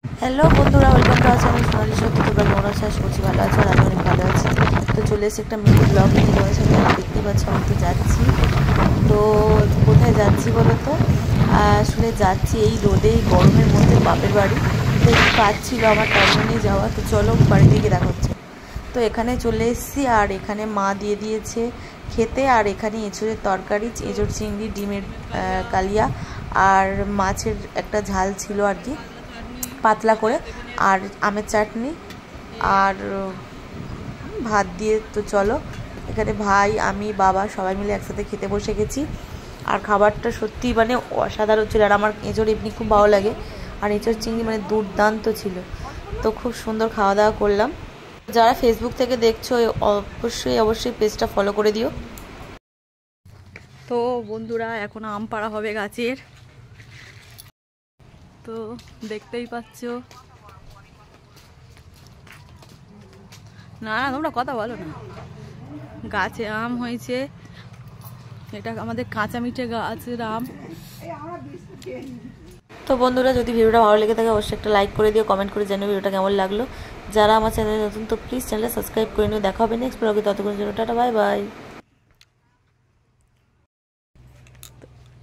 Hello বন্ধুরা, welcome to our channel Sonali show. তোমরা কেমন আছো? আশা করছি ভালো আছো, আর আমি অনেক ভালো আছি। তো চলে এসেছি একটা মিনি ব্লগ নিয়ে তোমাদের সাথে। দেখতেই পাচ্ছ আমি তো যাচ্ছি। তো কোথায় যাচ্ছি বলো তো? আসলে যাচ্ছি এই রোদে, এই গরমের মধ্যে বাপের বাড়ি। তো একটু কাজ ছিল আমার, তার জন্যই যাওয়া। তো চলো বাড়িতে গিয়ে দেখা হচ্ছে। তো এখানে চলে এসেছি, আর এখানে মা দিয়ে দিয়েছে খেতে। আর এখানে এঁচোড়ের তরকারি, এঁচোড় চিংড়ি, ডিমের কালিয়া, আর মাছের একটা ঝাল ছিল আর কি, পাতলা করে, আর আমের চাটনি, আর ভাত দিয়ে। তো চলো, এখানে ভাই, আমি, বাবা সবাই মিলে একসাথে খেতে বসে গেছি। আর খাবারটা সত্যি মানে অসাধারণ ছিল। আর আমার এঁচোড় এমনি খুব ভালো লাগে, আর এঁচোড় চিংড়ি মানে দুর্দান্ত ছিল। তো খুব সুন্দর খাওয়া দাওয়া করলাম। যারা ফেসবুক থেকে দেখছো অবশ্যই পেজটা ফলো করে দিও। তো বন্ধুরা, এখন আম পাড়া হবে গাছের। তো দেখতেই পাচ্ছ। না না, তোমরা কথা বলো না। গাছে আম হয়েছে, এটা আমাদের কাঁচা মিঠে গাছের আম। তো বন্ধুরা, যদি ভিডিওটা ভালো লেগে থাকে অবশ্যই একটা লাইক করে দিও, কমেন্ট করে জানিও ভিডিওটা কেমন লাগলো। যারা আমার চ্যানেলে নতুন, তো প্লিজ চ্যানেলটা সাবস্ক্রাইব করে নিও। দেখা হবে নেক্সট ব্লগে, ততক্ষণের জন্য টাটা, বাই বাই।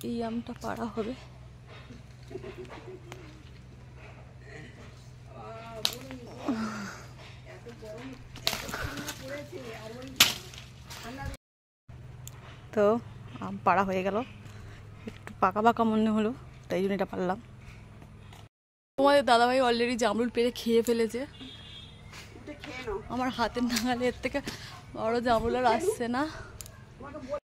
এই আমটা পাড়া হবে। তো আম পাড়া হয়ে গেল, একটু পাকা পাকা মনে হলো, তাই জন্য এটা পারলাম। তোমাদের দাদাভাই অলরেডি জামরুল পেরে খেয়ে ফেলেছে। আমার হাতের নাগালে এর থেকে বড় জামরুল আর আসছে না।